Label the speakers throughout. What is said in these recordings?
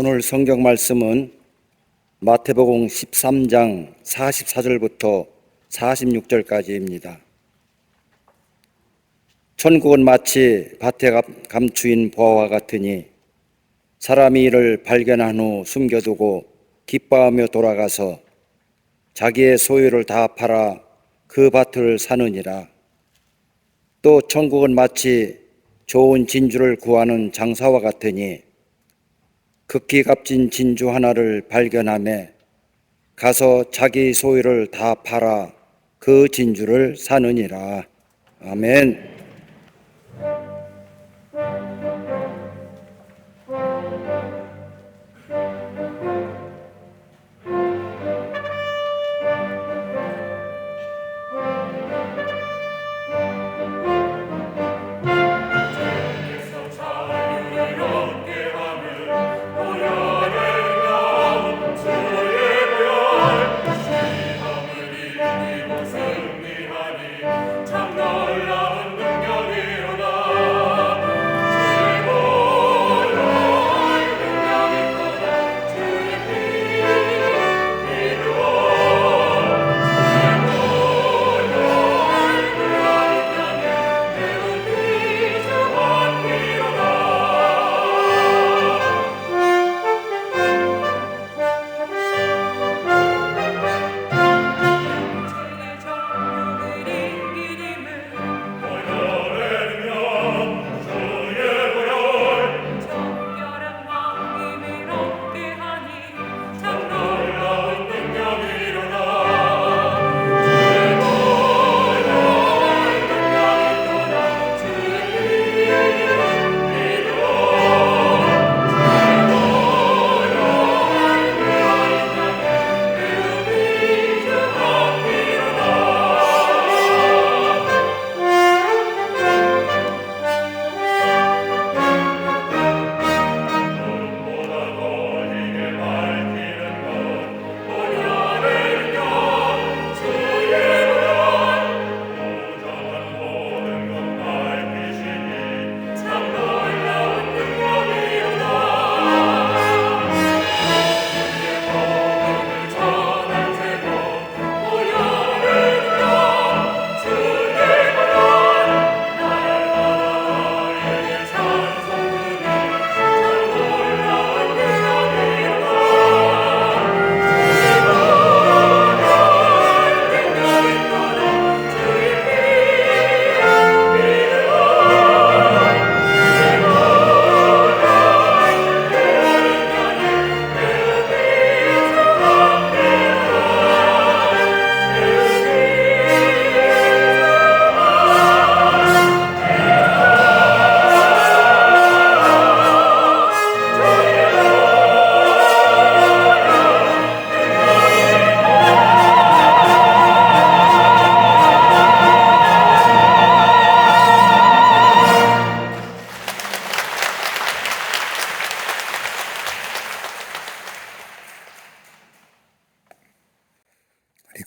Speaker 1: 오늘 성경 말씀은 마태복음 13장 44절부터 46절까지입니다. 천국은 마치 밭에 감추인 보화와 같으니 사람이 이를 발견한 후 숨겨두고 기뻐하며 돌아가서 자기의 소유를 다 팔아 그 밭을 사느니라. 또 천국은 마치 좋은 진주를 구하는 장사와 같으니 극히 값진 진주 하나를 발견하며 가서 자기 소유를 다 팔아 그 진주를 사느니라. 아멘.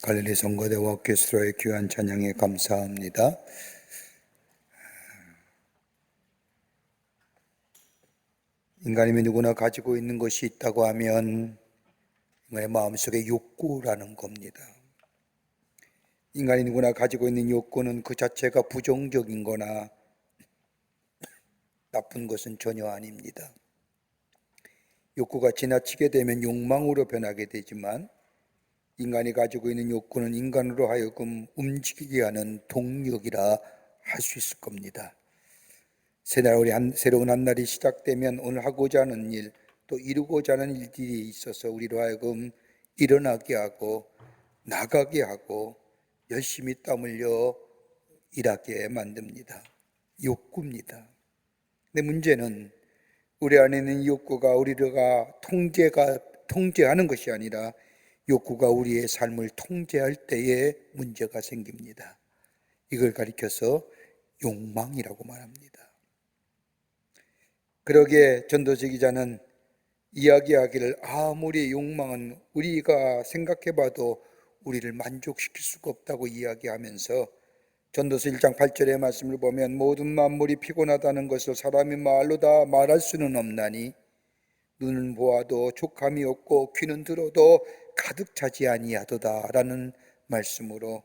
Speaker 2: 갈릴리 성거대와 옥케스트라의 귀한 찬양에 감사합니다. 인간이면 누구나 가지고 있는 것이 있다고 하면 인간의 마음속에 욕구라는 겁니다. 인간이 누구나 가지고 있는 욕구는 그 자체가 부정적인 거나 나쁜 것은 전혀 아닙니다. 욕구가 지나치게 되면 욕망으로 변하게 되지만 인간이 가지고 있는 욕구는 인간으로 하여금 움직이게 하는 동력이라 할 수 있을 겁니다. 새로운 한 날이 시작되면 오늘 하고자 하는 일, 또 이루고자 하는 일들이 있어서 우리로 하여금 일어나게 하고 나가게 하고 열심히 땀 흘려 일하게 만듭니다. 욕구입니다. 근데 문제는 우리 안에 있는 욕구가 우리가 통제하는 것이 아니라 욕구가 우리의 삶을 통제할 때에 문제가 생깁니다. 이걸 가리켜서 욕망이라고 말합니다. 그러기에 전도서 기자는 이야기하기를 아무리 욕망은 우리가 생각해봐도 우리를 만족시킬 수가 없다고 이야기하면서 전도서 1장 8절의 말씀을 보면 모든 만물이 피곤하다는 것을 사람이 말로 다 말할 수는 없나니 눈은 보아도 족함이 없고 귀는 들어도 가득 차지 아니하도다라는 말씀으로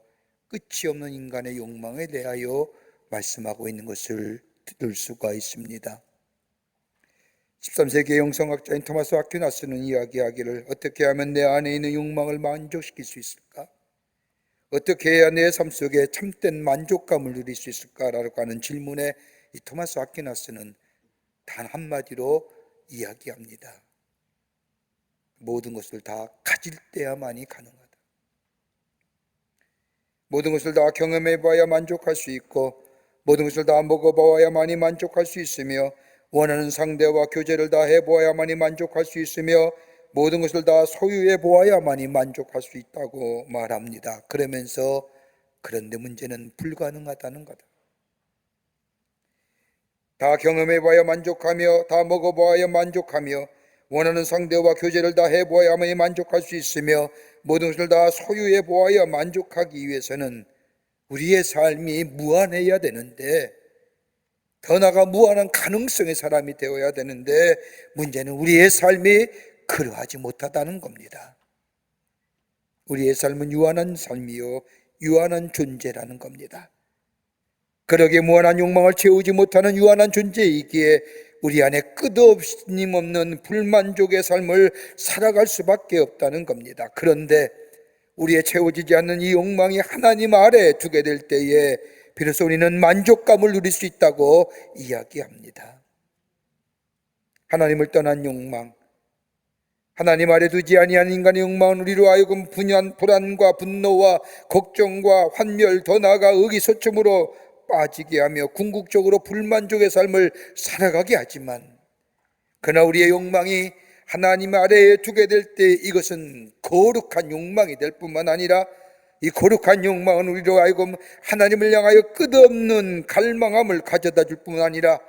Speaker 2: 끝이 없는 인간의 욕망에 대하여 말씀하고 있는 것을 들을 수가 있습니다. 13세기의 영성학자인 토마스 아퀴나스는 이야기하기를, 어떻게 하면 내 안에 있는 욕망을 만족시킬 수 있을까? 어떻게 해야 내 삶 속에 참된 만족감을 누릴 수 있을까라고 하는 질문에 이 토마스 아퀴나스는 단 한마디로 이야기합니다. 모든 것을 다 가질 때야만이 가능하다. 모든 것을 다 경험해 봐야 만족할 수 있고, 모든 것을 다 먹어보아야만이 만족할 수 있으며, 원하는 상대와 교제를 다 해보아야만이 만족할 수 있으며, 모든 것을 다 소유해 보아야만이 만족할 수 있다고 말합니다. 그러면서 그런데 문제는 불가능하다는 거다. 다 경험해 봐야 만족하며, 다 먹어봐야 만족하며, 원하는 상대와 교제를 다 해보아야만이 만족할 수 있으며, 모든 것을 다 소유해 보아야 만족하기 위해서는 우리의 삶이 무한해야 되는데, 더 나아가 무한한 가능성의 사람이 되어야 되는데, 문제는 우리의 삶이 그러하지 못하다는 겁니다. 우리의 삶은 유한한 삶이요, 유한한 존재라는 겁니다. 그러기에 무한한 욕망을 채우지 못하는 유한한 존재이기에 우리 안에 끝없는 불만족의 삶을 살아갈 수밖에 없다는 겁니다. 그런데 우리의 채워지지 않는 이 욕망이 하나님 아래에 두게 될 때에 비로소 우리는 만족감을 누릴 수 있다고 이야기합니다. 하나님을 떠난 욕망, 하나님 아래 두지 아니한 인간의 욕망은 우리로 하여금 불안과 분노와 걱정과 환멸, 더 나아가 의기소침으로 빠지게 하며 궁극적으로 불만족의 삶을 살아가게 하지만, 그러나 우리의 욕망이 하나님 아래에 두게 될 때 이것은 거룩한 욕망이 될 뿐만 아니라, 이 거룩한 욕망은 우리로 하여금 하나님을 향하여 끝없는 갈망함을 가져다 줄 뿐만 아니라,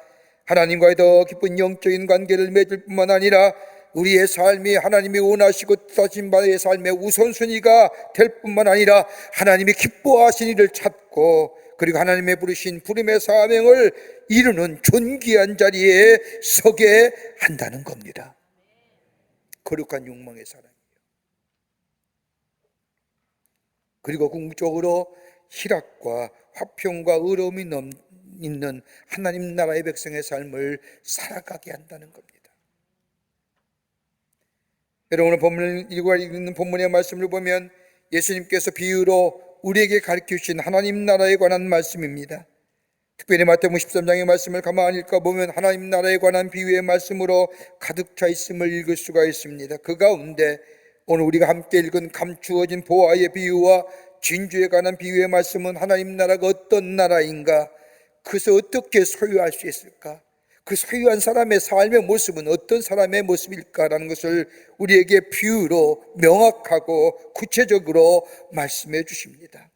Speaker 2: 하나님과의 더 깊은 영적인 관계를 맺을 뿐만 아니라, 우리의 삶이 하나님이 원하시고 뜻하신 바의 삶의 우선순위가 될 뿐만 아니라, 하나님이 기뻐하신 일을 찾고 그리고 하나님의 부르신 부름의 사명을 이루는 존귀한 자리에 서게 한다는 겁니다. 거룩한 욕망의 사람이에요. 그리고 궁극적으로 희락과 화평과 의로움이 있는 하나님 나라의 백성의 삶을 살아가게 한다는 겁니다. 여러분, 오늘 읽는 본문의 말씀을 보면 예수님께서 비유로 우리에게 가르치신 하나님 나라에 관한 말씀입니다. 특별히 마태복음 13장의 말씀을 가만히 읽어보면 하나님 나라에 관한 비유의 말씀으로 가득 차 있음을 읽을 수가 있습니다. 그 가운데 오늘 우리가 함께 읽은 감추어진 보화의 비유와 진주에 관한 비유의 말씀은 하나님 나라가 어떤 나라인가, 그것을 어떻게 소유할 수 있을까, 그 소유한 사람의 삶의 모습은 어떤 사람의 모습일까라는 것을 우리에게 비유로 명확하고 구체적으로 말씀해 주십니다.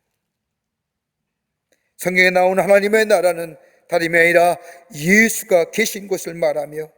Speaker 2: 성경에 나온 하나님의 나라는 다름이 아니라 예수가 계신 곳을 말하며,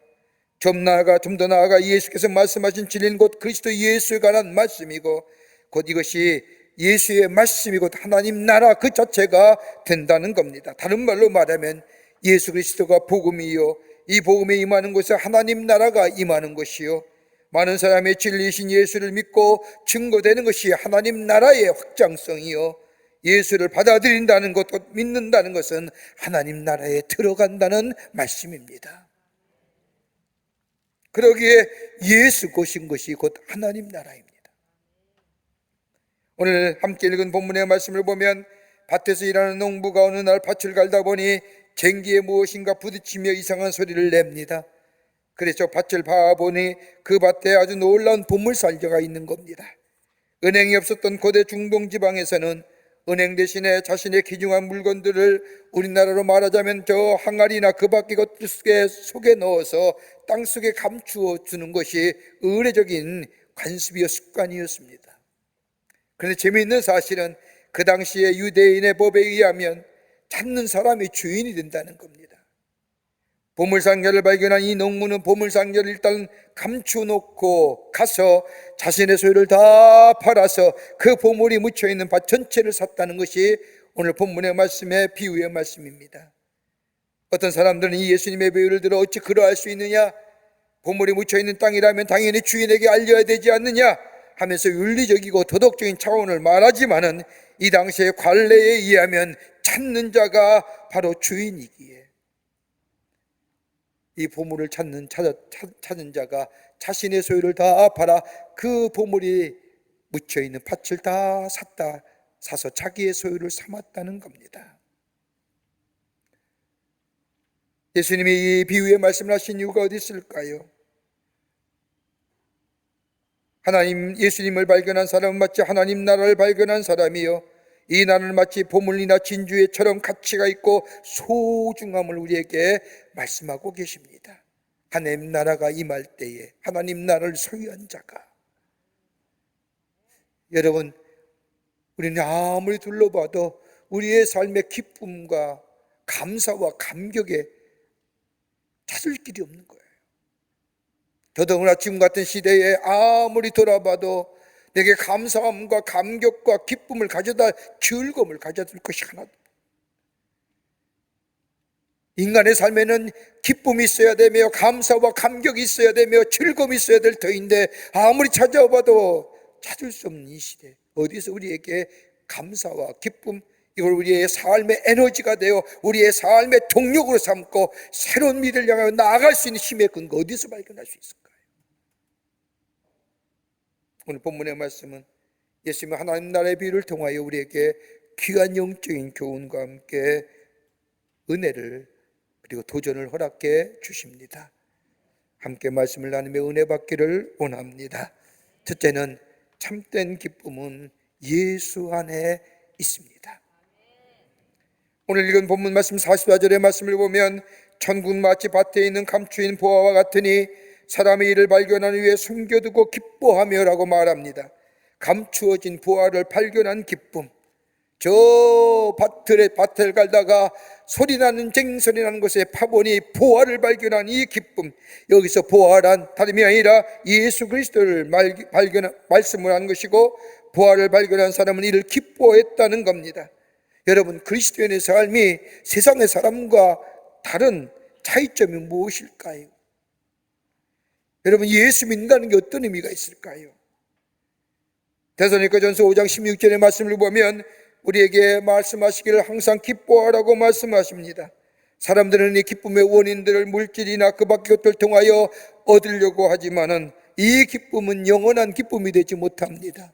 Speaker 2: 좀 더 나아가 예수께서 말씀하신 진리는 곧 그리스도 예수에 관한 말씀이고, 곧 이것이 예수의 말씀이 곧 하나님 나라 그 자체가 된다는 겁니다. 다른 말로 말하면 예수 그리스도가 복음이요, 이 복음에 임하는 곳에 하나님 나라가 임하는 것이요, 많은 사람의 진리이신 예수를 믿고 증거되는 것이 하나님 나라의 확장성이요, 예수를 받아들인다는 것, 곧 믿는다는 것은 하나님 나라에 들어간다는 말씀입니다. 그러기에 예수 고신 것이 곧 하나님 나라입니다. 오늘 함께 읽은 본문의 말씀을 보면 밭에서 일하는 농부가 어느 날 밭을 갈다 보니 쟁기에 무엇인가 부딪히며 이상한 소리를 냅니다. 그래서 밭을 봐보니 그 밭에 아주 놀라운 보물상자가 있는 겁니다. 은행이 없었던 고대 중동 지방에서는 은행 대신에 자신의 귀중한 물건들을 우리나라로 말하자면 저 항아리나 그 밖의 것들 속에 넣어서 땅속에 감추어 두는 것이 의례적인 관습이요 습관이었습니다. 그런데 재미있는 사실은 그 당시에 유대인의 법에 의하면 찾는 사람이 주인이 된다는 겁니다. 보물상자를 발견한 이 농부는 보물상자를 일단 감추놓고 가서 자신의 소유를 다 팔아서 그 보물이 묻혀있는 밭 전체를 샀다는 것이 오늘 본문의 말씀의 비유의 말씀입니다. 어떤 사람들은 이 예수님의 비유를 들어 어찌 그러할 수 있느냐, 보물이 묻혀있는 땅이라면 당연히 주인에게 알려야 되지 않느냐 하면서 윤리적이고 도덕적인 차원을 말하지만은 이 당시의 관례에 의하면 찾는 자가 바로 주인이기에 이 보물을 찾는 자가 자신의 소유를 다 팔아 그 보물이 묻혀있는 밭을 다 사서 자기의 소유를 삼았다는 겁니다. 예수님이 이 비유의 말씀을 하신 이유가 어디 있을까요? 예수님을 발견한 사람은 마치 하나님 나라를 발견한 사람이요, 이 나라는 마치 보물이나 진주에처럼 가치가 있고 소중함을 우리에게 말씀하고 계십니다. 하나님 나라가 임할 때에 하나님 나라를 소유한 자가, 여러분, 우리는 아무리 둘러봐도 우리의 삶의 기쁨과 감사와 감격에 찾을 길이 없는 거예요. 더더구나 지금 같은 시대에 아무리 돌아봐도 내게 감사함과 감격과 기쁨을 가져다 즐거움을 가져줄 것이 하나도. 인간의 삶에는 기쁨이 있어야 되며 감사와 감격이 있어야 되며 즐거움이 있어야 될 터인데 아무리 찾아봐도 찾을 수 없는 이 시대, 어디서 우리에게 감사와 기쁨, 이걸 우리의 삶의 에너지가 되어 우리의 삶의 동력으로 삼고 새로운 미래를 향하여 나아갈 수 있는 힘의 근거 어디서 발견할 수 있을까요? 오늘 본문의 말씀은 예수님의 하나님 나라의 비유를 통하여 우리에게 귀한 영적인 교훈과 함께 은혜를 그리고 도전을 허락해 주십니다. 함께 말씀을 나누며 은혜 받기를 원합니다. 첫째는 참된 기쁨은 예수 안에 있습니다. 오늘 읽은 본문 말씀 44절의 말씀을 보면 천국 마치 밭에 있는 감추인 보화와 같으니 사람의 일을 발견한 후에 숨겨두고 기뻐하며 라고 말합니다. 감추어진 보화를 발견한 기쁨, 저 밭을 갈다가 소리나는 쟁소리 나는 곳에 파보니 보화를 발견한 이 기쁨, 여기서 보화란 다름이 아니라 예수 그리스도를 말씀을 한 것이고 보화를 발견한 사람은 이를 기뻐했다는 겁니다. 여러분, 그리스도인의 삶이 세상의 사람과 다른 차이점이 무엇일까요? 여러분, 예수 믿는다는 게 어떤 의미가 있을까요? 데살로니가전서 5장 16절의 말씀을 보면 우리에게 말씀하시기를 항상 기뻐하라고 말씀하십니다. 사람들은 이 기쁨의 원인들을 물질이나 그 밖의 것들을 통하여 얻으려고 하지만은 이 기쁨은 영원한 기쁨이 되지 못합니다.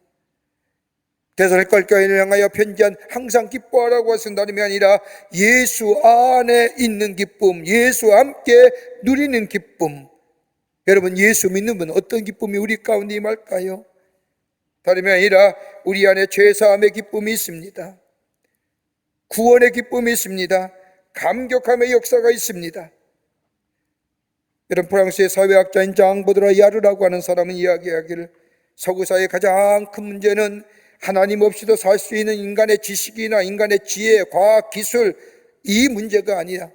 Speaker 2: 데살로니가 교회를 향하여 편지한 항상 기뻐하라고 하신 다름이 아니라 예수 안에 있는 기쁨, 예수와 함께 누리는 기쁨. 여러분, 예수 믿는 분은 어떤 기쁨이 우리 가운데 임할까요? 다름이 아니라 우리 안에 죄사함의 기쁨이 있습니다. 구원의 기쁨이 있습니다. 감격함의 역사가 있습니다. 여러분, 프랑스의 사회학자인 장 보드라 야르라고 하는 사람은 이야기하기를 서구사의 가장 큰 문제는 하나님 없이도 살 수 있는 인간의 지식이나 인간의 지혜, 과학, 기술, 이 문제가 아니라,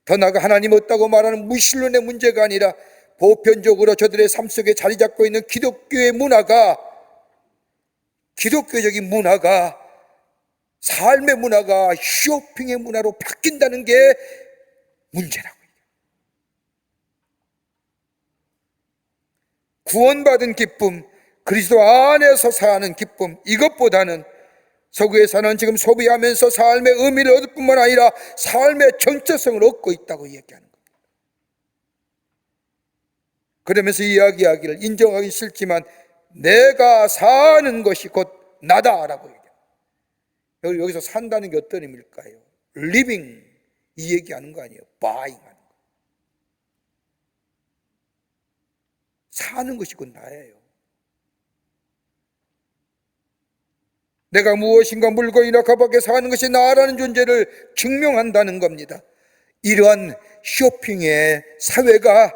Speaker 2: 더 나아가 하나님 없다고 말하는 무신론의 문제가 아니라 보편적으로 저들의 삶 속에 자리 잡고 있는 기독교의 문화가, 기독교적인 문화가, 삶의 문화가 쇼핑의 문화로 바뀐다는 게 문제라고. 구원받은 기쁨, 그리스도 안에서 사는 기쁨, 이것보다는 서구에서는 지금 소비하면서 삶의 의미를 얻을 뿐만 아니라 삶의 정체성을 얻고 있다고 얘기하는 겁니다. 그러면서 이야기하기를, 인정하기 싫지만 내가 사는 것이 곧 나다라고 얘기합니다. 여기서 산다는 게 어떤 의미일까요? living, 이 얘기하는 거 아니에요. buying 하는 거. 사는 것이 곧 나예요. 내가 무엇인가 물건이나 가방에 사는 것이 나라는 존재를 증명한다는 겁니다. 이러한 쇼핑의 사회가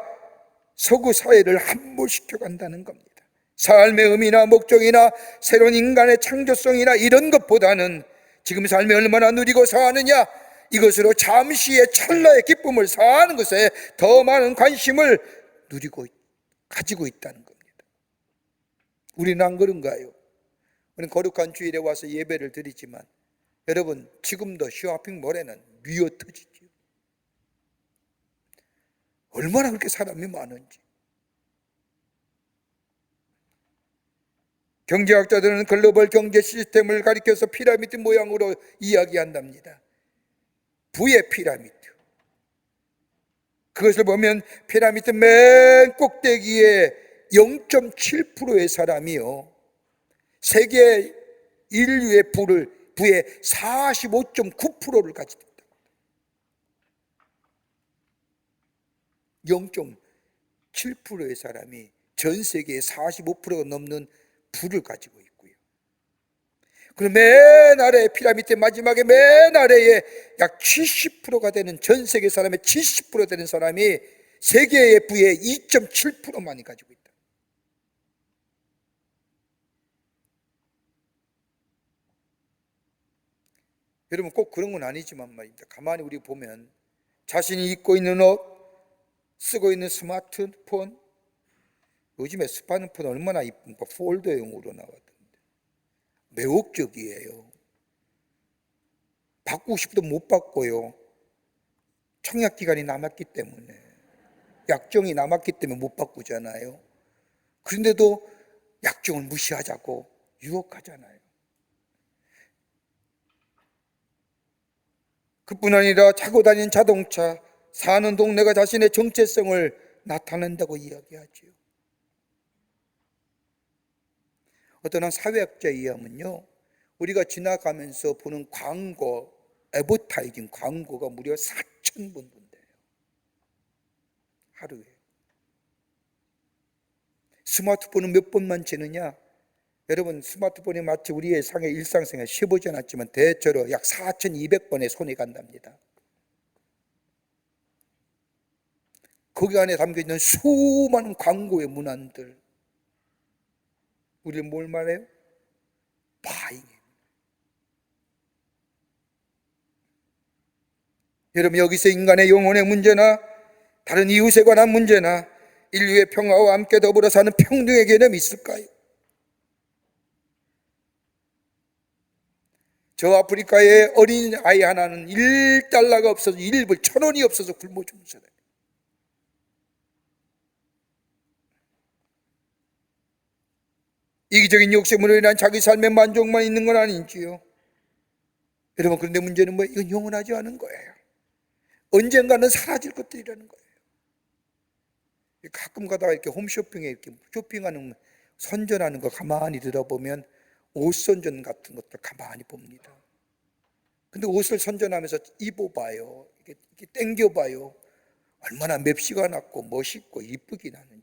Speaker 2: 서구 사회를 함몰시켜 간다는 겁니다. 삶의 의미나 목적이나 새로운 인간의 창조성이나 이런 것보다는 지금 삶에 얼마나 누리고 사느냐, 이것으로 잠시의 찰나의 기쁨을 사는 것에 더 많은 관심을 가지고 있다는 겁니다. 우리는 안 그런가요? 우리는 거룩한 주일에 와서 예배를 드리지만 여러분, 지금도 쇼핑몰에는 미어 터지죠. 얼마나 그렇게 사람이 많은지. 경제학자들은 글로벌 경제 시스템을 가리켜서 피라미드 모양으로 이야기한답니다. 부의 피라미드. 그것을 보면 피라미드 맨 꼭대기에 0.7%의 사람이요, 세계 인류의 부의 45.9%를 가지고 있다. 0.7%의 사람이 전 세계의 45%가 넘는 부를 가지고 있고요. 그리고 맨 아래 피라미드 마지막에 맨 아래에 약 70%가 되는, 전 세계 사람의 70% 되는 사람이 세계의 부의 2.7%만이 가지고 있다. 여러분, 꼭 그런 건 아니지만 말입니다. 가만히 우리 보면 자신이 입고 있는 옷, 쓰고 있는 스마트폰, 요즘에 스마트폰 얼마나 이쁜가, 폴더용으로 나왔던데 매혹적이에요. 바꾸고 싶어도 못 바꿔요. 청약 기간이 남았기 때문에, 약정이 남았기 때문에 못 바꾸잖아요. 그런데도 약정을 무시하자고 유혹하잖아요. 그뿐 아니라 타고 다니는 자동차, 사는 동네가 자신의 정체성을 나타낸다고 이야기하지요. 어떤 한 사회학자에 의하면요, 우리가 지나가면서 보는 광고, 애버타이징 광고가 무려 4,000번 본대요, 하루에. 스마트폰은 몇 번만 지느냐? 여러분, 스마트폰이 마치 우리의 일상생활 쉬보지 않았지만 대체로 약 4,200번의 손이 간답니다. 거기 안에 담겨있는 수많은 광고의 문안들, 우리는 뭘 말해요? 바잉. 여러분, 여기서 인간의 영혼의 문제나 다른 이웃에 관한 문제나 인류의 평화와 함께 더불어 사는 평등의 개념이 있을까요? 저 아프리카의 어린 아이 하나는 1달러가 없어서, 1,000원이 없어서 굶어 죽는 사람. 이기적인 욕심으로 인한 자기 삶의 만족만 있는 건 아닌지요. 여러분, 그런데 문제는 뭐예요? 이건 영원하지 않은 거예요. 언젠가는 사라질 것들이라는 거예요. 가끔 가다가 이렇게 홈쇼핑에 이렇게 쇼핑하는, 선전하는 거 가만히 들어보면 옷 선전 같은 것들 가만히 봅니다. 근데 옷을 선전하면서 입어봐요. 이렇게 땡겨봐요. 얼마나 맵시가 났고 멋있고 이쁘긴 하는데,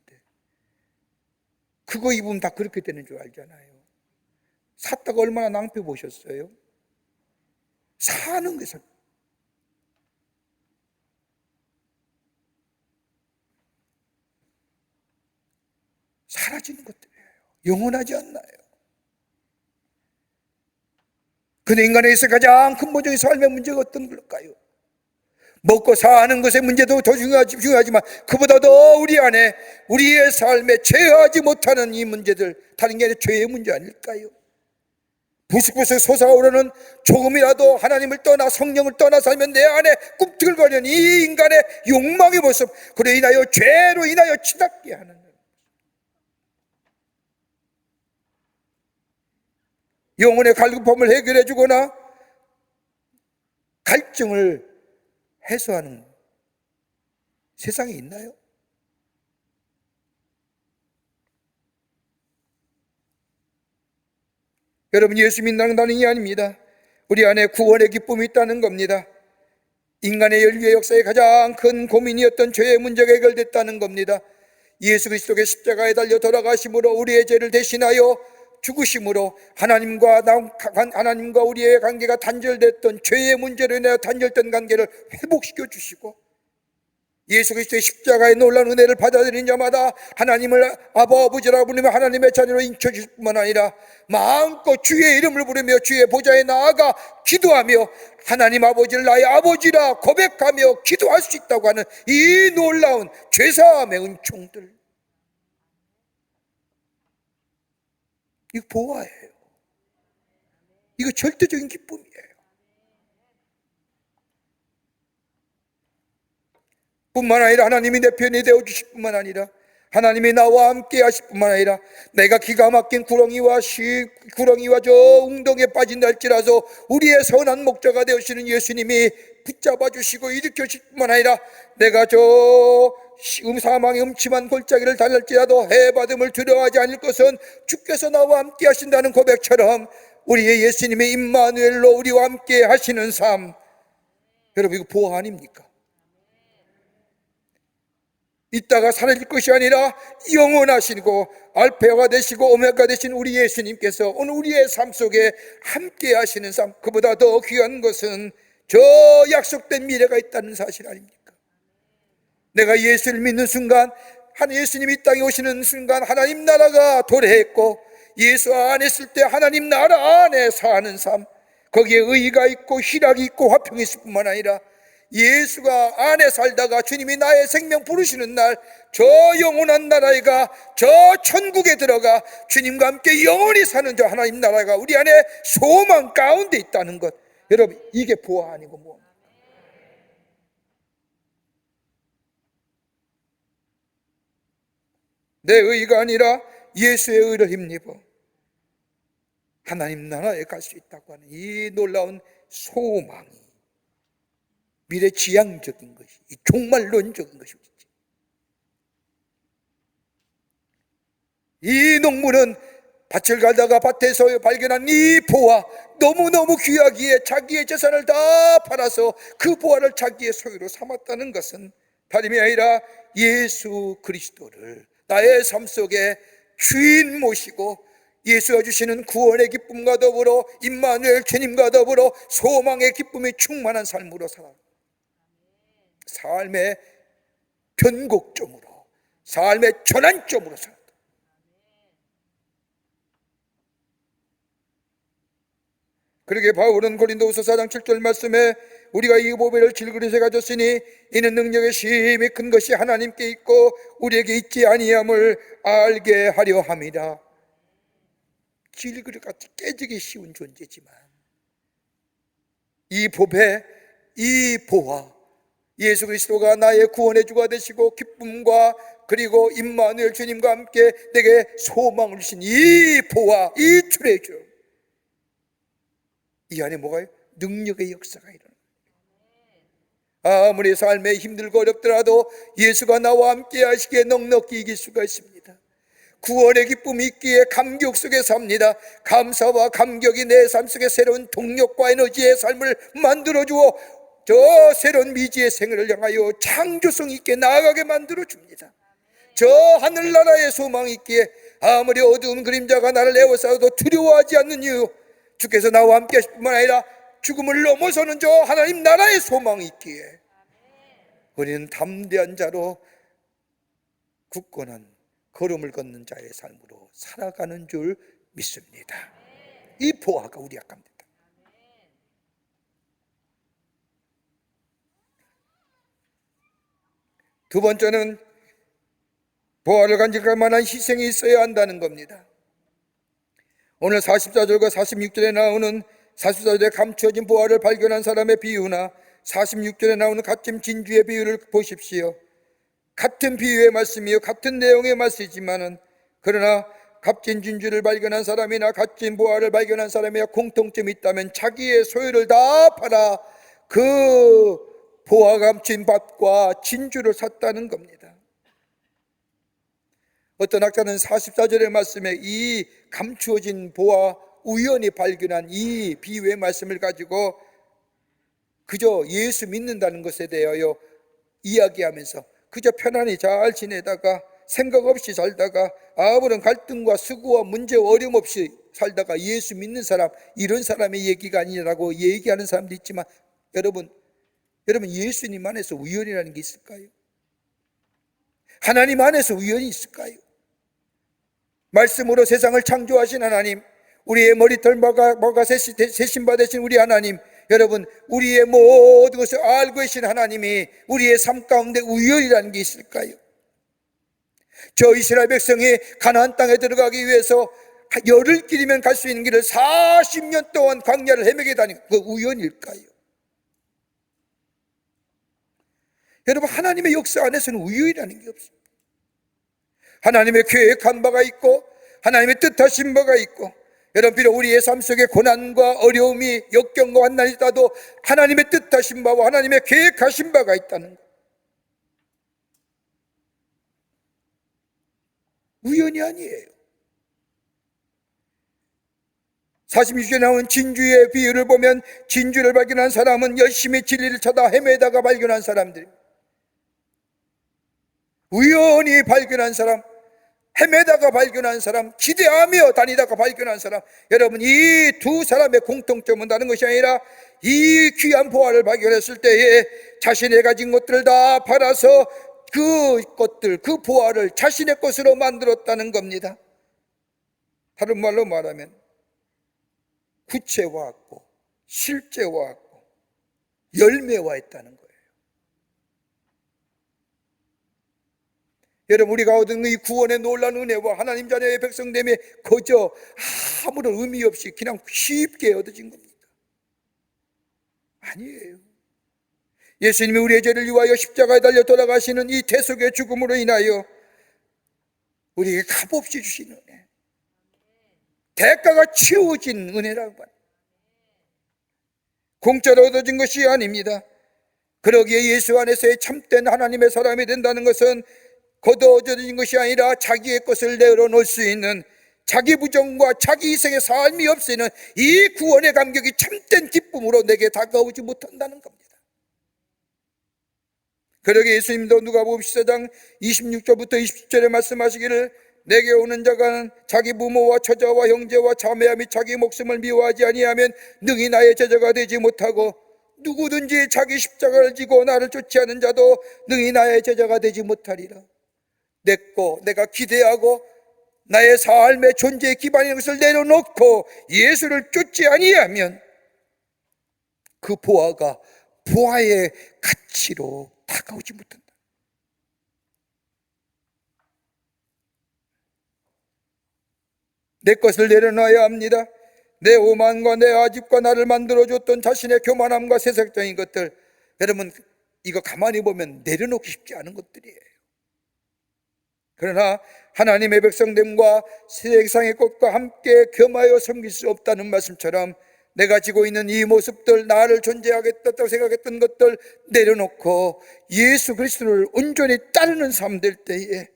Speaker 2: 그거 입으면 다 그렇게 되는 줄 알잖아요. 샀다가 얼마나 낭패 보셨어요? 사는 것은 사라지는 것들이에요. 영원하지 않나요? 근데 인간에게서 가장 큰 모종의 삶의 문제가 어떤 걸까요? 먹고 사는 것의 문제도 더 중요하지만 그보다 더 우리 안에, 우리의 삶에 제어하지 못하는 이 문제들, 다른 게 아니라 죄의 문제 아닐까요? 부스부스 솟아오르는 조금이라도 하나님을 떠나 성령을 떠나 살면 내 안에 꿈틀거리는 이 인간의 욕망의 모습, 그로 인하여 죄로 인하여 치닫게 하는, 영혼의 갈급함을 해결해 주거나 갈증을 해소하는 세상에 있나요? 여러분, 예수 믿는다는 게 아닙니다. 우리 안에 구원의 기쁨이 있다는 겁니다. 인간의 인류의 역사에 가장 큰 고민이었던 죄의 문제가 해결됐다는 겁니다. 예수 그리스도의 십자가에 달려 돌아가심으로 우리의 죄를 대신하여 죽으심으로 하나님과 우리의 관계가 단절됐던, 죄의 문제로 인하여 단절된 관계를 회복시켜 주시고, 예수 그리스도의 십자가의 놀라운 은혜를 받아들인 자마다 하나님을 아버지라고 부르며 하나님의 자녀로 인쳐주실 뿐만 아니라 마음껏 주의 이름을 부르며 주의 보좌에 나아가 기도하며 하나님 아버지를 나의 아버지라 고백하며 기도할 수 있다고 하는 이 놀라운 죄사함의 은총들, 이거 보아예요. 이거 절대적인 기쁨이에요. 뿐만 아니라 하나님이 내 편이 되어주실 뿐만 아니라 하나님이 나와 함께 하실 뿐만 아니라 내가 기가 막힌 구렁이와 저 웅덩이에 빠진다 할지라도 우리의 선한 목자가 되시는 예수님이 붙잡아 주시고 일으켜 주실 뿐만 아니라 내가 저 사망의 음침한 골짜기를 달릴지라도 해받음을 두려워하지 않을 것은 주께서 나와 함께 하신다는 고백처럼 우리의 예수님의 임마누엘로 우리와 함께 하시는 삶, 여러분 이거 보화 아닙니까? 이따가 사라질 것이 아니라 영원하시고 알파가 되시고 오메가 되신 우리 예수님께서 오늘 우리의 삶 속에 함께 하시는 삶, 그보다 더 귀한 것은 저 약속된 미래가 있다는 사실 아닙니까? 내가 예수를 믿는 순간, 예수님이 이 땅에 오시는 순간 하나님 나라가 도래했고 예수 안에 있을 때 하나님 나라 안에 사는 삶, 거기에 의의가 있고 희락이 있고 화평이 있을 뿐만 아니라 예수가 안에 살다가 주님이 나의 생명 부르시는 날 저 영원한 나라에 가, 저 천국에 들어가 주님과 함께 영원히 사는 저 하나님 나라가 우리 안에 소망 가운데 있다는 것, 여러분 이게 보아 아니고 뭡니까? 내 의가 아니라 예수의 의를 힘입어 하나님 나라에 갈 수 있다고 하는 이 놀라운 소망이 미래지향적인 것이, 이 종말론적인 것이죠. 이 농부는 밭을 가다가 밭에서 발견한 이 보화, 너무너무 귀하기에 자기의 재산을 다 팔아서 그 보화를 자기의 소유로 삼았다는 것은 다름이 아니라 예수 그리스도를 나의 삶 속에 주인 모시고 예수가 주시는 구원의 기쁨과 더불어 임마누엘 주님과 더불어 소망의 기쁨이 충만한 삶으로 살아, 삶의 변곡점으로, 삶의 전환점으로 살았다. 그러게 바울은 고린도후서 4장 7절 말씀에 우리가 이 보배를 질그릇에 가졌으니 이는 능력의 심히 큰 것이 하나님께 있고 우리에게 있지 아니함을 알게 하려 함이라. 질그릇같이 깨지기 쉬운 존재지만 이 보배, 이 보화, 예수 그리스도가 나의 구원의 주가 되시고 기쁨과 그리고 임마누엘 주님과 함께 내게 소망을 주신 이 보화, 이 트레저, 이 안에 뭐가요? 능력의 역사가 일어납니다. 아무리 삶에 힘들고 어렵더라도 예수가 나와 함께 하시기에 넉넉히 이길 수가 있습니다. 구원의 기쁨이 있기에 감격 속에 삽니다. 감사와 감격이 내 삶 속에 새로운 동력과 에너지의 삶을 만들어주어 저 새로운 미지의 생애를 향하여 창조성 있게 나아가게 만들어줍니다. 저 하늘나라의 소망이 있기에 아무리 어두운 그림자가 나를 에워싸도 두려워하지 않는 이유, 주께서 나와 함께 하실 뿐만 아니라 죽음을 넘어서는 저 하나님 나라의 소망이 있기에 우리는 담대한 자로 굳건한 걸음을 걷는 자의 삶으로 살아가는 줄 믿습니다. 이 보화가 우리 약합니다. 두 번째는 보화를 간직할 만한 희생이 있어야 한다는 겁니다. 오늘 44절과 46절에 나오는 44절에 감추어진 보화를 발견한 사람의 비유나 46절에 나오는 값진 진주의 비유를 보십시오. 같은 비유의 말씀이요, 같은 내용의 말씀이지만은 그러나 값진 진주를 발견한 사람이나 값진 보화를 발견한 사람이야 공통점이 있다면 자기의 소유를 다 팔아 그 보화 감춘 밭과 진주를 샀다는 겁니다. 어떤 학자는 44절의 말씀에 이 감추어진 보화, 우연히 발견한 이 비유의 말씀을 가지고 그저 예수 믿는다는 것에 대하여 이야기하면서 그저 편안히 잘 지내다가 생각 없이 살다가 아무런 갈등과 수고와 문제와 어려움 없이 살다가 예수 믿는 사람, 이런 사람의 얘기가 아니라고 얘기하는 사람도 있지만 여러분 예수님 안에서 우연이라는 게 있을까요? 하나님 안에서 우연이 있을까요? 말씀으로 세상을 창조하신 하나님, 우리의 머리털 뭐가 세신받으신 우리 하나님, 여러분 우리의 모든 것을 알고 계신 하나님이 우리의 삶 가운데 우연이라는 게 있을까요? 저 이스라엘 백성이 가나안 땅에 들어가기 위해서 열흘 길이면 갈 수 있는 길을 40년 동안 광야를 헤매게 다니고 그 우연일까요? 여러분 하나님의 역사 안에서는 우연이라는 게 없습니다. 하나님의 계획한 바가 있고 하나님의 뜻하신 바가 있고, 여러분 비록 우리의 삶 속에 고난과 어려움이 역경과 환난이 있다도 하나님의 뜻하신 바와 하나님의 계획하신 바가 있다는 것, 우연이 아니에요. 46절에 나온 진주의 비유를 보면 진주를 발견한 사람은 열심히 진리를 찾아 헤매다가 발견한 사람들입니다. 우연히 발견한 사람, 헤매다가 발견한 사람, 기대하며 다니다가 발견한 사람, 여러분 이 두 사람의 공통점은 다른 것이 아니라 이 귀한 보화를 발견했을 때에 자신의 가진 것들을 다 팔아서 그 것들, 그 보화를 자신의 것으로 만들었다는 겁니다. 다른 말로 말하면 구체화했고 실제화했고 열매화했다는 거예요. 여러분 우리가 얻은 이 구원의 놀라운 은혜와 하나님 자녀의 백성됨에 거저 아무런 의미 없이 그냥 쉽게 얻어진 겁니다. 아니에요. 예수님이 우리의 죄를 위하여 십자가에 달려 돌아가시는 이 대속의 죽음으로 인하여 우리에게 값없이 주신 은혜, 대가가 치워진 은혜라고 합니다. 공짜로 얻어진 것이 아닙니다. 그러기에 예수 안에서의 참된 하나님의 사람이 된다는 것은 거둬들인 것이 아니라 자기의 것을 내어놓을 수 있는, 자기 부정과 자기 희생의 삶이 없이는 이 구원의 감격이 참된 기쁨으로 내게 다가오지 못한다는 겁니다. 그러기에 예수님도 누가복음 14장 26절부터 27절에 말씀하시기를 내게 오는 자가 자기 부모와 처자와 형제와 자매와 및 자기 목숨을 미워하지 아니하면 능히 나의 제자가 되지 못하고, 누구든지 자기 십자가를 지고 나를 쫓지하는 자도 능히 나의 제자가 되지 못하리라. 내가 기대하고 나의 삶의 존재의 기반인 것을 내려놓고 예수를 쫓지 아니하면 그 보화가 보화의 가치로 다가오지 못한다. 내 것을 내려놔야 합니다. 내 오만과 내 아집과 나를 만들어줬던 자신의 교만함과 세상적인 것들, 여러분 이거 가만히 보면 내려놓기 쉽지 않은 것들이에요. 그러나 하나님의 백성됨과 세상의 것과 함께 겸하여 섬길 수 없다는 말씀처럼 내가 지고 있는 이 모습들, 나를 존재하겠다고 생각했던 것들 내려놓고 예수 그리스도를 온전히 따르는 삶 될 때에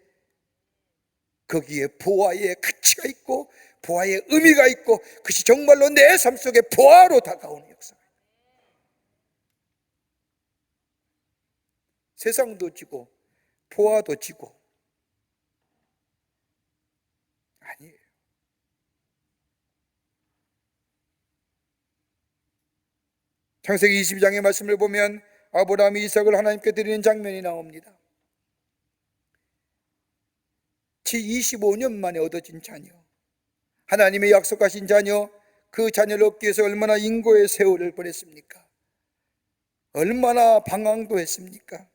Speaker 2: 거기에 보화의 가치가 있고 보화의 의미가 있고 그것이 정말로 내 삶 속에 보화로 다가오는 역사입니다. 세상도 지고 보화도 지고 아니에요. 창세기 22장의 말씀을 보면 아브라함이 이삭을 하나님께 드리는 장면이 나옵니다. 25년 만에 얻어진 자녀, 하나님의 약속하신 자녀, 그 자녀를 얻기 위해서 얼마나 인고의 세월을 보냈습니까? 얼마나 방황도 했습니까?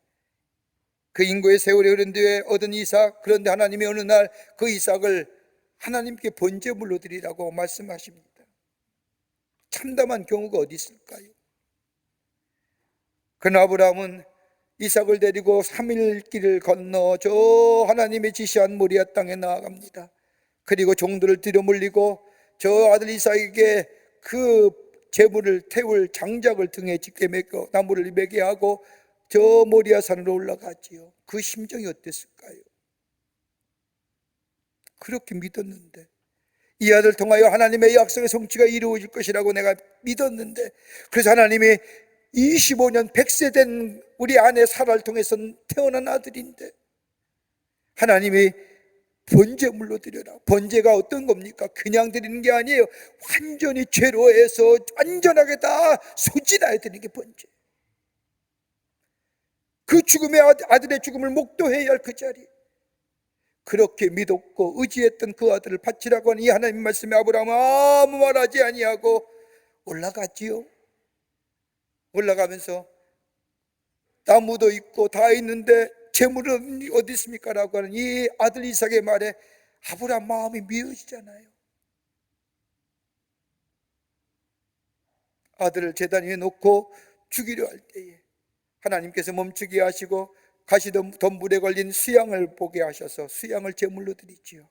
Speaker 2: 그 인고의 세월이 흐른 뒤에 얻은 이삭, 그런데 하나님이 어느 날 그 이삭을 하나님께 번제물로 드리라고 말씀하십니다. 참담한 경우가 어디 있을까요? 그러나 아브라함은 이삭을 데리고 3일 길을 건너 저 하나님의 지시한 모리아 땅에 나아갑니다. 그리고 종들을 들여몰리고 저 아들 이삭에게 그 제물을 태울 장작을 등에 짙게 매고 나무를 매게 하고 저 모리아 산으로 올라가지요. 그 심정이 어땠을까요? 그렇게 믿었는데, 이 아들 통하여 하나님의 약속의 성취가 이루어질 것이라고 내가 믿었는데, 그래서 하나님이 25년 100세 된 우리 아내 사라를 통해서 태어난 아들인데 하나님이 번제물로 드려라. 번제가 어떤 겁니까? 그냥 드리는 게 아니에요. 완전히 죄로 해서 완전하게 다 소진하여 드리는 게 번제. 그 죽음의 아들의 죽음을 목도해야 할 그 자리, 그렇게 믿었고 의지했던 그 아들을 바치라고 하는 이 하나님 말씀에 아브라함은 아무 말하지 아니하고 올라갔지요. 올라가면서 나무도 있고 다 있는데 재물은 어디 있습니까? 라고 하는 이 아들 이삭의 말에 아브라함 마음이 미어지잖아요. 아들을 제단 위에 놓고 죽이려 할 때에 하나님께서 멈추게 하시고 가시덤불에 걸린 수양을 보게 하셔서 수양을 제물로 드리지요.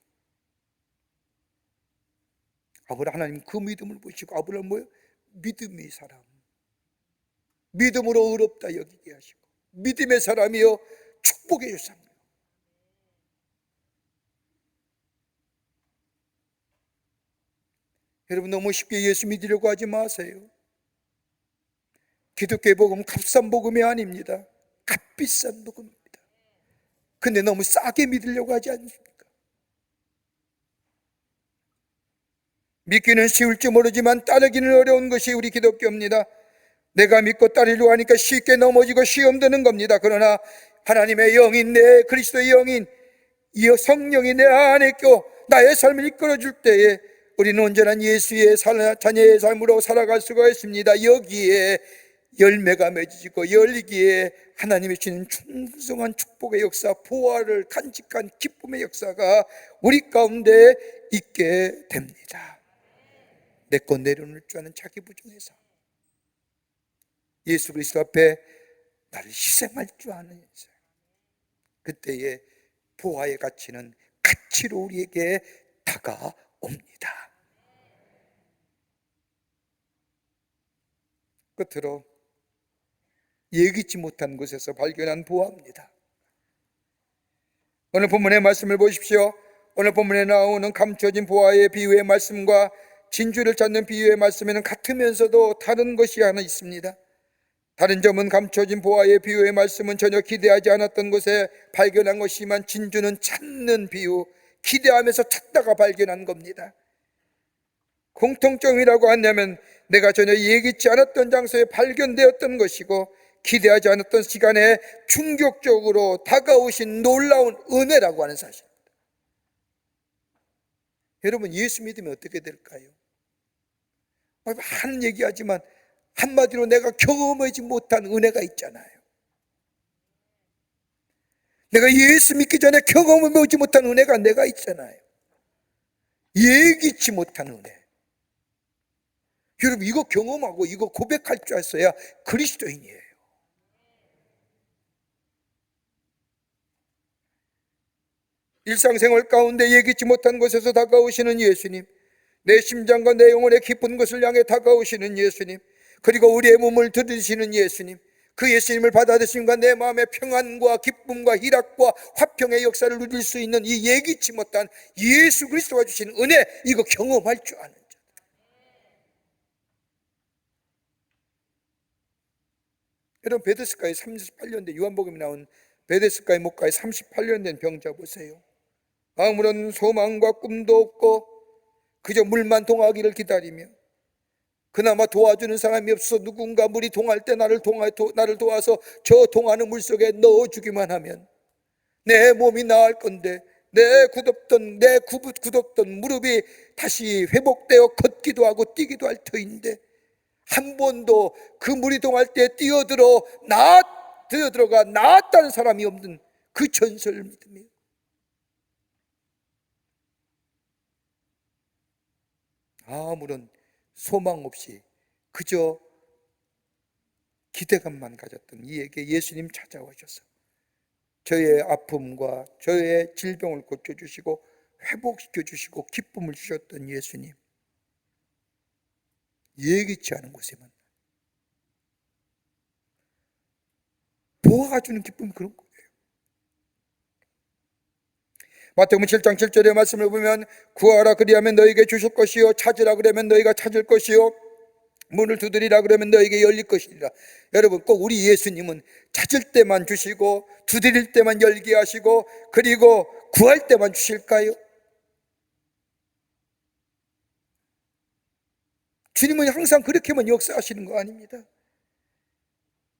Speaker 2: 하나님 그 믿음을 보시고 아브라함 뭐예요? 믿음의 사람, 믿음으로 의롭다 여기게 하시고 믿음의 사람이요 축복의 조상. 여러분 너무 쉽게 예수 믿으려고 하지 마세요. 기독교의 복음 값싼 복음이 아닙니다. 값비싼 복음입니다. 근데 너무 싸게 믿으려고 하지 않습니까? 믿기는 쉬울지 모르지만 따르기는 어려운 것이 우리 기독교입니다. 내가 믿고 따르려고 하니까 쉽게 넘어지고 시험 드는 겁니다. 그러나 하나님의 영인, 내 그리스도의 영인, 이 성령이 내 안에 껴 나의 삶을 이끌어줄 때에 우리는 온전한 예수의 자녀의 삶으로 살아갈 수가 있습니다. 여기에 열매가 맺어지고 열리기에 하나님이 주시는 충성한 축복의 역사, 보화를 간직한 기쁨의 역사가 우리 가운데 있게 됩니다. 내 것 내려놓을 줄 아는 자기 부정의 삶, 예수 그리스도 앞에 나를 희생할 줄 아는 삶, 그때의 보화의 가치는 가치로 우리에게 다가옵니다. 끝으로 예기치 못한 곳에서 발견한 보화입니다. 오늘 본문의 말씀을 보십시오. 오늘 본문에 나오는 감춰진 보화의 비유의 말씀과 진주를 찾는 비유의 말씀에는 같으면서도 다른 것이 하나 있습니다. 다른 점은 감춰진 보화의 비유의 말씀은 전혀 기대하지 않았던 곳에 발견한 것이지만 진주는 찾는 비유, 기대하면서 찾다가 발견한 겁니다. 공통점이라고 한다면 내가 전혀 예기치 않았던 장소에 발견되었던 것이고 기대하지 않았던 시간에 충격적으로 다가오신 놀라운 은혜라고 하는 사실입니다. 여러분 예수 믿으면 어떻게 될까요? 많은 얘기하지만 한마디로 내가 경험하지 못한 은혜가 있잖아요. 내가 예수 믿기 전에 경험하지 못한 은혜가 내가 있잖아요. 예기치 못한 은혜. 여러분 이거 경험하고 이거 고백할 줄 알았어야 그리스도인이에요. 일상생활 가운데 예기치 못한 곳에서 다가오시는 예수님, 내 심장과 내 영혼의 깊은 것을 향해 다가오시는 예수님, 그리고 우리의 몸을 들으시는 예수님, 그 예수님을 받아들이신과 내 마음의 평안과 기쁨과 희락과 화평의 역사를 누릴 수 있는 이 예기치 못한 예수 그리스도가 주신 은혜, 이거 경험할 줄 아는 자. 여러분 베데스다에 38년 된, 요한복음에 나온 베데스다의 목가에 38년 된 병자 보세요. 아무런 소망과 꿈도 없고 그저 물만 동하기를 기다리며, 그나마 도와주는 사람이 없어 누군가 물이 동할 때 나를 도와서 저 동하는 물속에 넣어주기만 하면 내 몸이 나을 건데, 내 굳었던 무릎이 다시 회복되어 걷기도 하고 뛰기도 할 터인데 한 번도 그 물이 동할 때 뛰어들어가 나았다는 사람이 없는 그 전설을 믿으며 아무런 소망 없이 그저 기대감만 가졌던 이에게 예수님 찾아오셔서 저의 아픔과 저의 질병을 고쳐주시고 회복시켜 주시고 기쁨을 주셨던 예수님, 예기치 않은 곳에만 보아가 주는 기쁨이 그런 거예요. 마태복음 7장 7절의 말씀을 보면 구하라 그리하면 너에게 주실 것이요, 찾으라 그러면 너희가 찾을 것이요, 문을 두드리라 그러면 너에게 열릴 것이니라. 여러분 꼭 우리 예수님은 찾을 때만 주시고 두드릴 때만 열게 하시고 그리고 구할 때만 주실까요? 주님은 항상 그렇게만 역사하시는 거 아닙니다.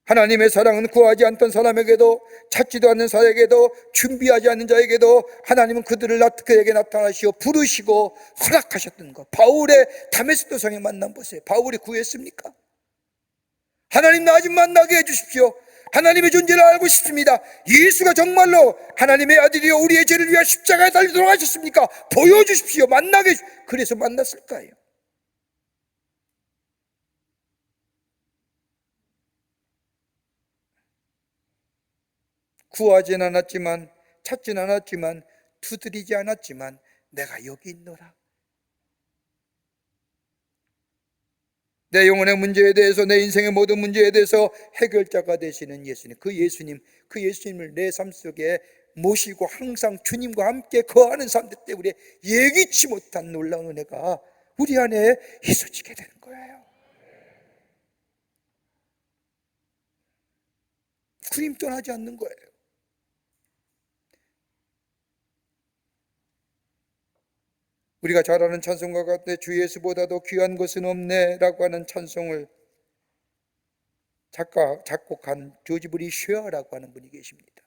Speaker 2: 하나님의 사랑은 구하지 않던 사람에게도 찾지도 않는 자에게도 준비하지 않는 자에게도 하나님은 그에게 나타나시어 부르시고 허락하셨던 것. 바울의 다메섹 도상의 만남 보세요. 바울이 구했습니까? 하나님 나 좀 만나게 해주십시오. 하나님의 존재를 알고 싶습니다. 예수가 정말로 하나님의 아들이요 우리의 죄를 위하여 십자가에 달려 돌아가셨습니까? 보여주십시오. 그래서 만났을까요? 구하진 않았지만, 찾진 않았지만, 두드리지 않았지만 내가 여기 있노라. 내 영혼의 문제에 대해서, 내 인생의 모든 문제에 대해서 해결자가 되시는 예수님, 그 예수님을 내 삶 속에 모시고 항상 주님과 함께 거하는 사람들 때문에 예기치 못한 놀라운 은혜가 우리 안에 있어지게 되는 거예요. 주님 떠나지 않는 거예요. 우리가 잘 아는 찬송가 가운데 주 예수보다도 귀한 것은 없네 라고 하는 찬송을 작곡한 조지 브리 쉐어라고 하는 분이 계십니다.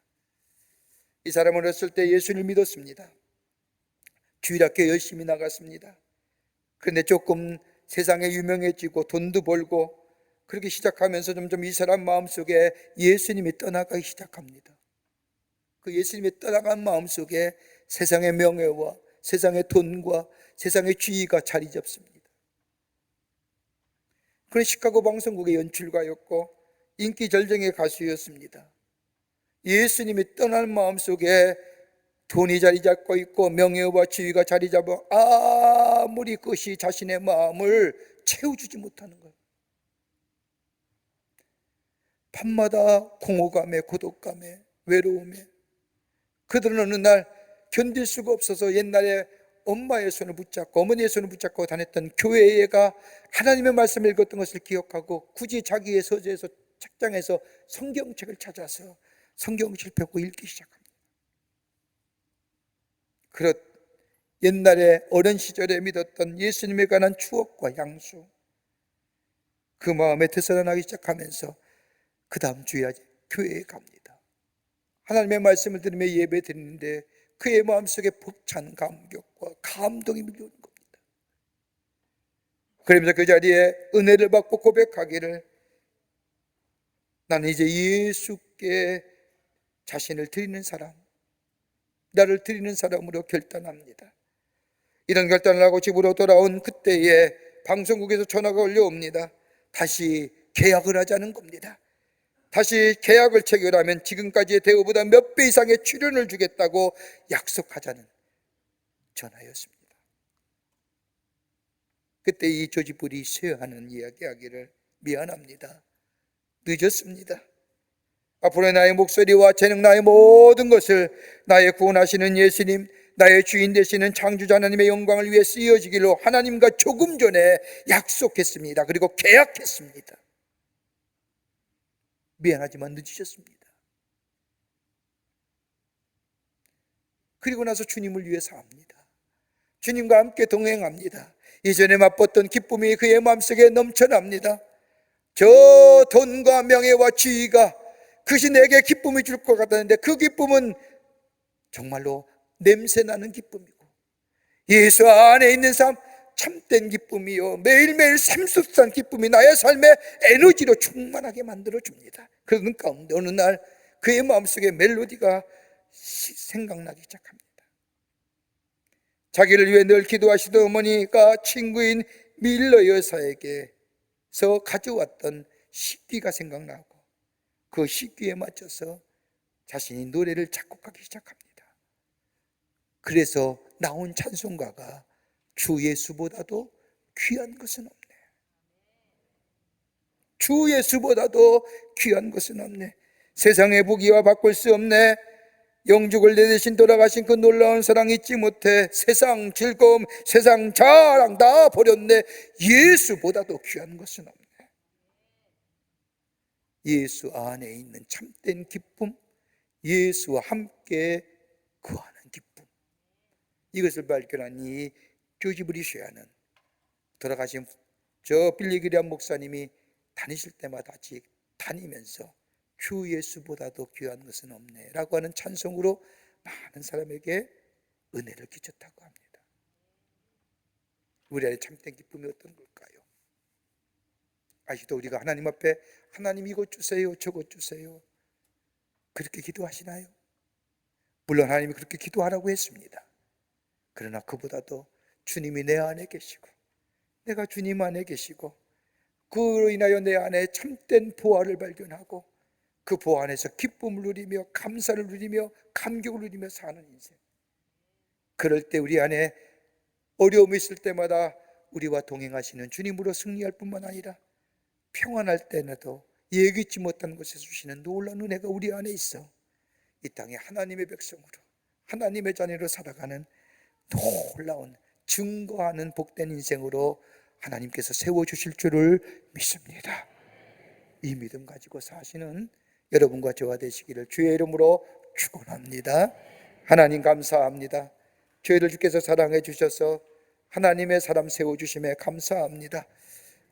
Speaker 2: 이 사람은 어렸을 때 예수를 믿었습니다. 주일학교 열심히 나갔습니다. 그런데 조금 세상에 유명해지고 돈도 벌고 그렇게 시작하면서 점점 이 사람 마음속에 예수님이 떠나가기 시작합니다. 그 예수님이 떠나간 마음속에 세상의 명예와 세상의 돈과 세상의 지위가 자리 잡습니다. 그런 시카고 방송국의 연출가였고 인기 절정의 가수였습니다. 예수님이 떠날 마음속에 돈이 자리 잡고 있고 명예와 지위가 자리 잡아 아무리 그것이 자신의 마음을 채워주지 못하는 거예요. 밤마다 공허감에, 고독감에, 외로움에, 그들은 어느 날 견딜 수가 없어서 옛날에 엄마의 손을 붙잡고 어머니의 손을 붙잡고 다녔던 교회가 하나님의 말씀을 읽었던 것을 기억하고 굳이 자기의 서재에서 책장에서 성경책을 찾아서 성경책을 펴고 읽기 시작합니다. 그렇 옛날에 어린 시절에 믿었던 예수님에 관한 추억과 향수, 그 마음에 되살아나기 시작하면서 그 다음 주에 교회에 갑니다. 하나님의 말씀을 들으며 예배 드리는데 그의 마음속에 벅찬 감격과 감동이 밀려오는 겁니다. 그러면서 그 자리에 은혜를 받고 고백하기를, 나는 이제 예수께 자신을 드리는 사람, 나를 드리는 사람으로 결단합니다. 이런 결단을 하고 집으로 돌아온 그때에 방송국에서 전화가 올려옵니다. 다시 계약을 하자는 겁니다. 다시 계약을 체결하면 지금까지의 대우보다 몇 배 이상의 출연을 주겠다고 약속하자는 전화였습니다. 그때 이 조지 브리 쉐어하는 이야기하기를, 미안합니다. 늦었습니다. 앞으로 나의 목소리와 재능, 나의 모든 것을 나의 구원하시는 예수님, 나의 주인 되시는 창조자 하나님의 영광을 위해 쓰여지기로 하나님과 조금 전에 약속했습니다. 그리고 계약했습니다. 미안하지만 늦으셨습니다. 그리고 나서 주님을 위해 삽니다. 주님과 함께 동행합니다. 이전에 맛봤던 기쁨이 그의 마음속에 넘쳐납니다. 저 돈과 명예와 지위가 그것이 내게 기쁨이 줄 것 같았는데 그 기쁨은 정말로 냄새나는 기쁨이고 예수 안에 있는 삶, 참된 기쁨이요 매일매일 샘솟는 기쁨이 나의 삶의 에너지로 충만하게 만들어줍니다. 그런 가운데 어느 날 그의 마음속에 멜로디가 생각나기 시작합니다. 자기를 위해 늘 기도하시던 어머니가 친구인 밀러 여사에게서 가져왔던 식기가 생각나고 그 식기에 맞춰서 자신이 노래를 작곡하기 시작합니다. 그래서 나온 찬송가가 주 예수보다도 귀한 것은 없네, 주 예수보다도 귀한 것은 없네, 세상의 부귀와 바꿀 수 없네, 영죽을 내 대신 돌아가신 그 놀라운 사랑 잊지 못해, 세상 즐거움, 세상 자랑 다 버렸네, 예수보다도 귀한 것은 없네. 예수 안에 있는 참된 기쁨, 예수와 함께 거하는 기쁨, 이것을 발견한 이 조지 브리 쉐어는 돌아가신 저 빌리 그레이엄 목사님이 다니실 때마다 아직 다니면서 주 예수보다도 귀한 것은 없네 라고 하는 찬송으로 많은 사람에게 은혜를 끼쳤다고 합니다. 우리 안에 참된 기쁨이 어떤 걸까요? 아직도 우리가 하나님 앞에 하나님 이것 주세요 저것 주세요 그렇게 기도하시나요? 물론 하나님이 그렇게 기도하라고 했습니다. 그러나 그보다도 주님이 내 안에 계시고 내가 주님 안에 계시고 그로 인하여 내 안에 참된 보화를 발견하고 그 보호 안에서 기쁨을 누리며 감사를 누리며 감격을 누리며 사는 인생. 그럴 때 우리 안에 어려움이 있을 때마다 우리와 동행하시는 주님으로 승리할 뿐만 아니라 평안할 때에도 예기치 못한 곳에서 주시는 놀라운 은혜가 우리 안에 있어 이 땅에 하나님의 백성으로 하나님의 자녀로 살아가는 놀라운 증거하는 복된 인생으로 하나님께서 세워주실 줄을 믿습니다. 이 믿음 가지고 사시는 여러분과 저와 되시기를 주의 이름으로 축원합니다. 하나님 감사합니다. 저희를 주께서 사랑해 주셔서 하나님의 사람 세워주심에 감사합니다.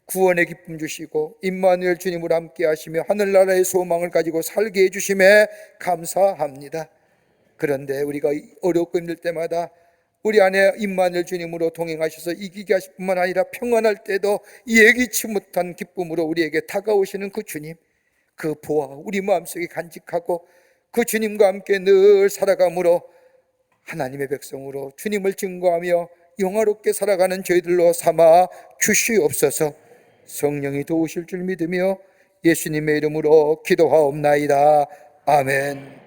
Speaker 2: 구원의 기쁨 주시고 임마누엘 주님으로 함께 하시며 하늘나라의 소망을 가지고 살게 해주심에 감사합니다. 그런데 우리가 어렵고 힘들 때마다 우리 안에 임마누엘 주님으로 동행하셔서 이기게 하실 뿐만 아니라 평안할 때도 예기치 못한 기쁨으로 우리에게 다가오시는 그 주님, 그 보아 우리 마음속에 간직하고 그 주님과 함께 늘 살아감으로 하나님의 백성으로 주님을 증거하며 영화롭게 살아가는 저희들로 삼아 주시옵소서. 성령이 도우실 줄 믿으며 예수님의 이름으로 기도하옵나이다. 아멘.